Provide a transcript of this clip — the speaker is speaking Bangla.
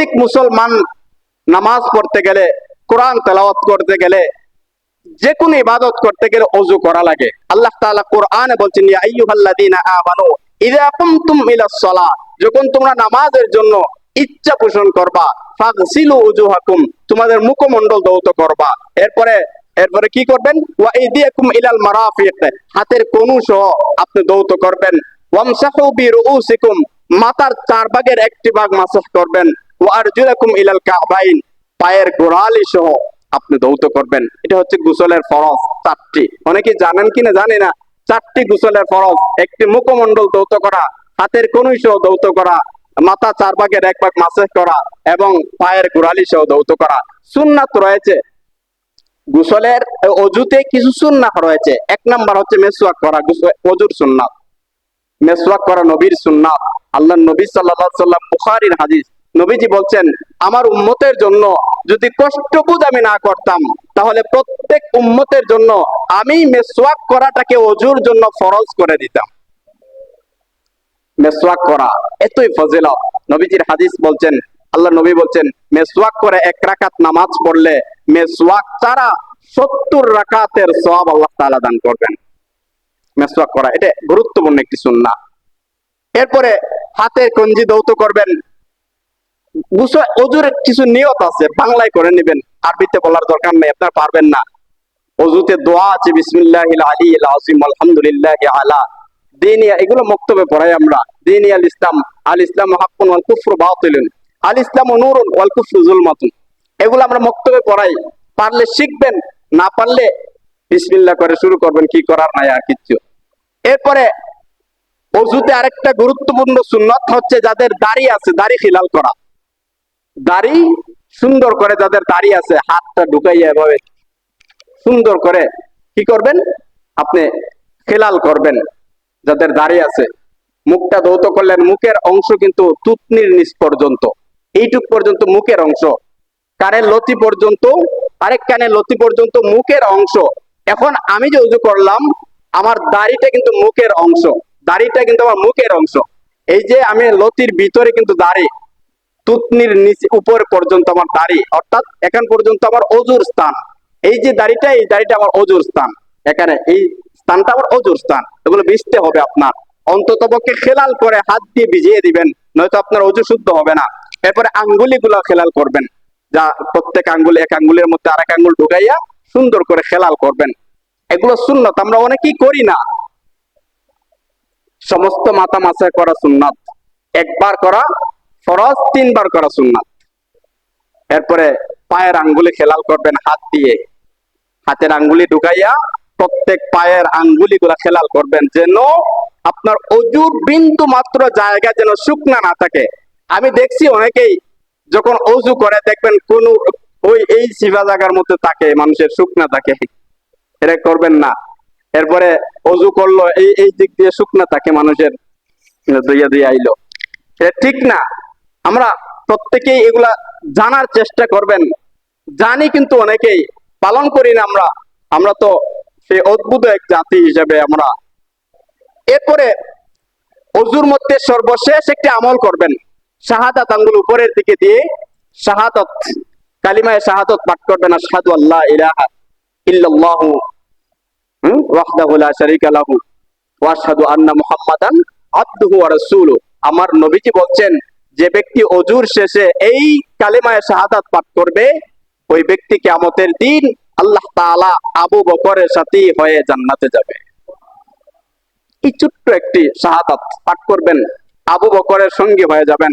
প্রত্যেক মুসলমান নামাজ পড়তে গেলে, কোরআন তেলাওয়াত করতে গেলে, যে কোনো ইবাদত করতে গেলে ওযু করা লাগে। আল্লাহ তাআলা কোরআনে বলছেন, ইয়া আইয়ুহাল্লাযীনা আমানু ইযা কুমতুম ইলাস সালাহ, যখন তোমরা নামাজের জন্য ইচ্ছা পোষণ করবা, ফাগসিলু উজুহাকুম, তোমাদের মুখমণ্ডল ধৌত করবা। এরপরে কি করবেন? ওয়া আইদিয়াকুম ইলাল মারাফিক, হাতের কনু সহ আপনি ধৌত করবেন। ওয়ামসাহু বিরুউসিকুম, মাথার 4 ভাগের 1টি ভাগ মাসাহ করবেন। ওয়া আরজুলাকুম ইলাল কাবাইন, পায়ের গোড়ালি সহ আপনি ধৌত করবেন। এটা হচ্ছে গোসলের ফরজ 4টি। অনেকে জানেন কিনা জানি না, 4টি গোসলের ফরজ। একটি মুখমণ্ডল ধৌত করা, হাতের কনুই সহ ধৌত করা, মাথা 4 ভাগের 1 ভাগ মাসাজ করা এবং পায়ের গোড়ালি সহ ধৌত করা। সুন্নাত রয়েছে গোসলের, অজুতে কিছু সুন্নাত রয়েছে। 1 নাম্বার হচ্ছে মেসওয়াক করা, অজুর সুন্নাত। মেসওয়াক করা নবীর সুন্নাত। আল্লাহর নবী সাল্লাল্লাহু আলাইহি ওয়াসাল্লাম, বুখারীর হাদিস, নবীজি বলছেন, আমার উম্মতের জন্য যদি কষ্টবোধ আমি না করতাম, তাহলে প্রত্যেক উম্মতের জন্য আমি মেসওয়াক করাটাকে ওযুর জন্য ফরজ করে দিতাম। মেসওয়াক করা এতই ফজিলত। নবীজির হাদিস বলছেন, আল্লাহ নবী বলছেন, মেসওয়াক করে 1 রাকাত নামাজ পড়লে মেসওয়াক ছাড়া 70 রাকাতের সওয়াব আল্লাহ তাআলা দান করবেন। মেসওয়াক করা এটা গুরুত্বপূর্ণ একটি সুন্নাহ। এরপরে হাতের কঞ্জি ধৌত করবেন। ওযুর কিছু নিয়ত আছে, বাংলায় করে নেবেন, আরবিতে বলার দরকার নেই, আপনারা পারবেন না। ওযুতে দোয়া আছে, বিসমিল্লাহিল আলিয়্যিল আযীম আলহামদুলিল্লাহি আলা দীনিয়া, এগুলো মক্তবে পড়াই আমরা। দীনিয়াল ইসলাম, আল ইসলামু হাক্কুন ওয়াল কুফরু বাতিলুন, আল ইসলামু নূরুন ওয়াল কুফরু যুলমাতুন, এগুলো আমরা মক্তবে পড়াই। পারলে শিখবেন, না পারলে বিসমিল্লাহ করে শুরু করবেন, কি করার নাই আর কিচ্ছু। এরপরে ওযুতে আরেকটা গুরুত্বপূর্ণ সুন্নাত হচ্ছে, যাদের দাড়ি আছে দাড়ি খিলাল করা। দাড়ি সুন্দর করে, যাদের দাড়ি আছে, হাতটা ঢুকাইয়া এভাবে সুন্দর করে কি করবেন? আপনি খিলাল করবেন। যাদের দাড়ি আছে, মুখটা ধৌত করলেন, মুখের অংশ কিন্তু থুতনির নিচ পর্যন্ত, এইটুক পর্যন্ত মুখের অংশ, কানের লতি পর্যন্ত, আরেক কানের লতি পর্যন্ত মুখের অংশ। এখন আমি যে ওযু করলাম, আমার দাড়িটা কিন্তু মুখের অংশ, দাড়িটা কিন্তু আমার মুখের অংশ। এই যে আমি লতির ভিতরে কিন্তু দাড়ি, থুতনির নিচে উপর পর্যন্ত আমার দাড়ি, অর্থাৎ এখান পর্যন্ত আমার ওযুর স্থান। এই যে দাড়িটা, এই দাড়িটা আমার ওযুর স্থান, এখানে এই স্থানটা আমার ওযুর স্থান। এগুলো ভিজতে হবে আপনার, অন্ততপক্ষে খেলাল করে হাত দিয়ে ভিজিয়ে দিবেন, নয়তো আপনার ওযু শুদ্ধ হবে না। এরপরে আঙ্গুলিগুলো খেলাল করবেন, যা প্রত্যেক আঙ্গুল, এক আঙ্গুলের মধ্যে আরেক আঙ্গুল ঢুকাইয়া সুন্দর করে খেলাল করবেন। এগুলো সুন্নাত, আমরা অনেকেই করি না। সমস্ত মাথা মাসা করা সুন্নাত, 1 বার করা ফরজ, 3 বার করা সুন্নাত। এরপরে পায়ের আঙ্গুলি খেলাল করবেন হাত দিয়ে, হাতের আঙ্গুলি ঢুকাইয়া প্রত্যেক পায়ের আঙ্গুলি গুলা খেলাল করবেন, যেন আপনার ওযুর বিন্দু মাত্র জায়গা যেন শুকনা না থাকে। আমি দেখছি অনেকেই যখন ওযু করে, দেখবেন কোন ওই এই সিভা জায়গার মধ্যে থাকে, মানুষের শুকনা থাকে, এটা করবেন না। এরপরে ওযু করলো, এই দিক দিয়ে শুকনা থাকে মানুষের, দুইয়া দিয়ে আইলো, এটা ঠিক না। আমরা প্রত্যেকেই এগুলা জানার চেষ্টা করবেন। জানি কিন্তু অনেকেই পালন করি না আমরা। আমরা তো সেই অদ্ভুত এক জাতি হিসেবে আমরা। এরপরে ওযুর মধ্যে সর্বশেষ একটি আমল করবেন, শাহাদাত আঙ্গুল উপরের দিকে দিয়ে শাহাদাত, কালিমায়ে শাহাদাত পাঠ করবেন। আশহাদু আল্লা ইলাহা ইল্লাল্লাহু ওয়াহদাহু লা শারীকা লাহু ওয়া আশহাদু আন্না মুহাম্মাদান আবদুহু ওয়া রাসূলুহু। আমার নবীজি বলছেন, যে ব্যক্তি ওযুর শেষে এই কালিমায়ে শাহাদাত পাঠ করবে, ওই ব্যক্তি কিয়ামতের দিন আল্লাহ তাআলা আবু বকরের সাথে হয়ে জান্নাতে যাবে। এই ছোট্ট একটি শাহাদাত পাঠ করবেন, আবু বকরের সঙ্গে হয়ে যাবেন।